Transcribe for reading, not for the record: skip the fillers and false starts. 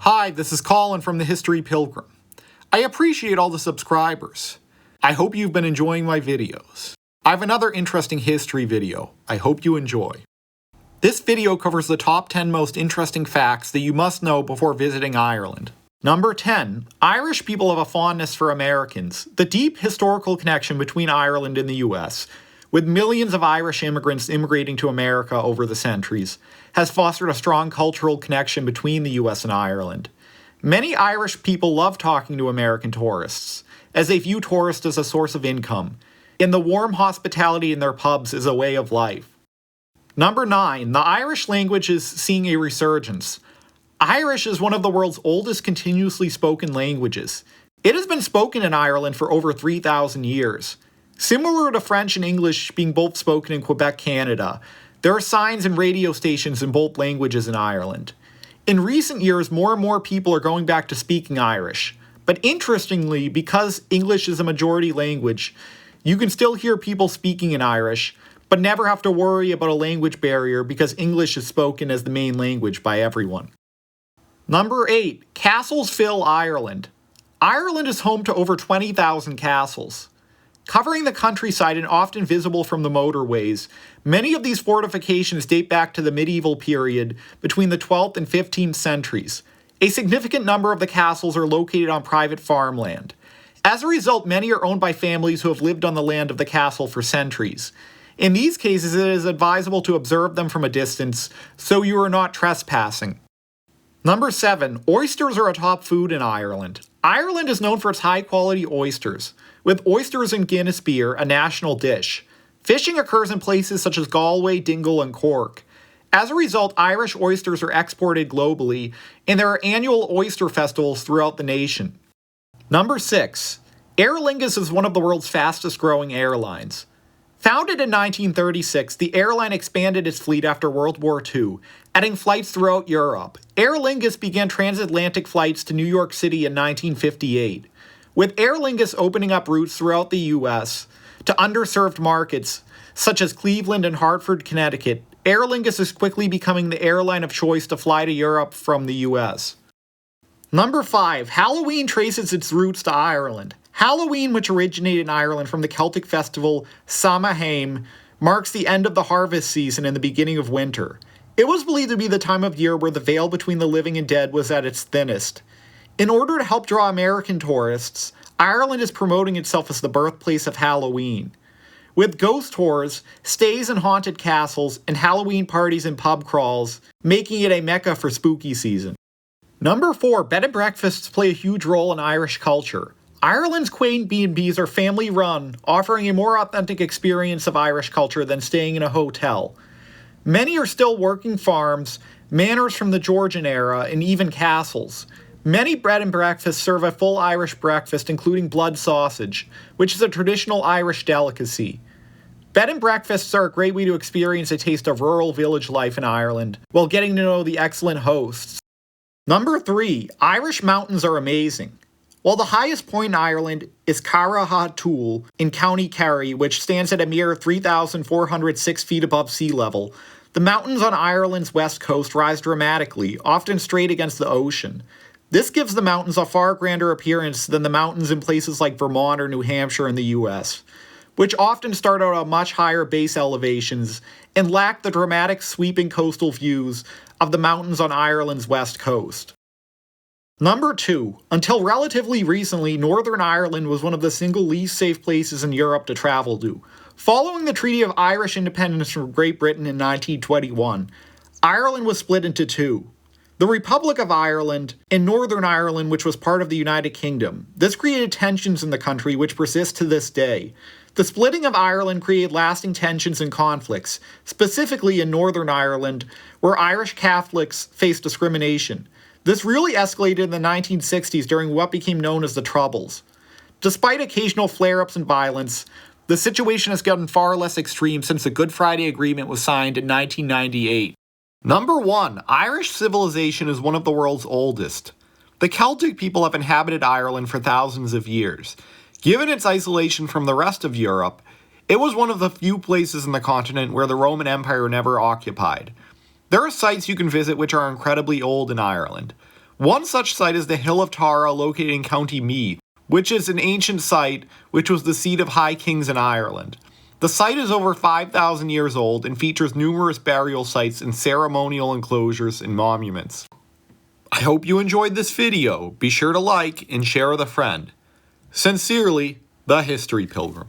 Hi, this is Colin from the History Pilgrim. I appreciate all the subscribers. I hope you've been enjoying my videos. I have another interesting history video. I hope you enjoy. This video covers the top 10 most interesting facts that you must know before visiting Ireland. Number 10. Irish people have a fondness for Americans. The deep historical connection between Ireland and the US, with millions of Irish immigrants immigrating to America over the centuries, has fostered a strong cultural connection between the US and Ireland. Many Irish people love talking to American tourists, as they view tourists as a source of income, and the warm hospitality in their pubs is a way of life. Number 9. The Irish language is seeing a resurgence. Irish is one of the world's oldest continuously spoken languages. It has been spoken in Ireland for over 3,000 years. Similar to French and English being both spoken in Quebec, Canada, there are signs and radio stations in both languages in Ireland. In recent years, more and more people are going back to speaking Irish. But interestingly, because English is a majority language, you can still hear people speaking in Irish, but never have to worry about a language barrier because English is spoken as the main language by everyone. Number 8. Castles fill Ireland. Ireland is home to over 20,000 castles. Covering the countryside and often visible from the motorways, many of these fortifications date back to the medieval period between the 12th and 15th centuries. A significant number of the castles are located on private farmland. As a result, many are owned by families who have lived on the land of the castle for centuries. In these cases, it is advisable to observe them from a distance so you are not trespassing. Number 7. Oysters are a top food in Ireland. Ireland is known for its high-quality oysters, with oysters and Guinness beer a national dish. Fishing occurs in places such as Galway, Dingle, and Cork. As a result, Irish oysters are exported globally, and there are annual oyster festivals throughout the nation. Number 6. Aer Lingus is one of the world's fastest-growing airlines. Founded in 1936, the airline expanded its fleet after World War II, adding flights throughout Europe. Aer Lingus began transatlantic flights to New York City in 1958. With Aer Lingus opening up routes throughout the U.S. to underserved markets, such as Cleveland and Hartford, Connecticut, Aer Lingus is quickly becoming the airline of choice to fly to Europe from the U.S. Number 5. Halloween traces its roots to Ireland. Halloween, which originated in Ireland from the Celtic festival Samhain, marks the end of the harvest season and the beginning of winter. It was believed to be the time of year where the veil between the living and dead was at its thinnest. In order to help draw American tourists, Ireland is promoting itself as the birthplace of Halloween. With ghost tours, stays in haunted castles, and Halloween parties and pub crawls, making it a mecca for spooky season. Number 4. Bed and breakfasts play a huge role in Irish culture. Ireland's quaint B&Bs are family-run, offering a more authentic experience of Irish culture than staying in a hotel. Many are still working farms, manors from the Georgian era, and even castles. Many bed and breakfasts serve a full Irish breakfast, including blood sausage, which is a traditional Irish delicacy. Bed and breakfasts are a great way to experience a taste of rural village life in Ireland, while getting to know the excellent hosts. Number 3. Irish mountains are amazing. While the highest point in Ireland is Carraghattoul in County Kerry, which stands at a mere 3,406 feet above sea level, the mountains on Ireland's west coast rise dramatically, often straight against the ocean. This gives the mountains a far grander appearance than the mountains in places like Vermont or New Hampshire in the US, which often start out at much higher base elevations and lack the dramatic sweeping coastal views of the mountains on Ireland's west coast. Number 2. Until relatively recently, Northern Ireland was one of the single least safe places in Europe to travel to. Following the Treaty of Irish Independence from Great Britain in 1921, Ireland was split into two. The Republic of Ireland and Northern Ireland, which was part of the United Kingdom. This created tensions in the country which persist to this day. The splitting of Ireland created lasting tensions and conflicts, specifically in Northern Ireland, where Irish Catholics faced discrimination. This really escalated in the 1960s during what became known as the Troubles. Despite occasional flare-ups and violence, the situation has gotten far less extreme since the Good Friday Agreement was signed in 1998. Number 1. Irish civilization is one of the world's oldest. The Celtic people have inhabited Ireland for thousands of years. Given its isolation from the rest of Europe, it was one of the few places in the continent where the Roman Empire never occupied. There are sites you can visit which are incredibly old in Ireland. One such site is the Hill of Tara located in County Meath, which is an ancient site which was the seat of High Kings in Ireland. The site is over 5,000 years old and features numerous burial sites and ceremonial enclosures and monuments. I hope you enjoyed this video. Be sure to like and share with a friend. Sincerely, the History Pilgrim.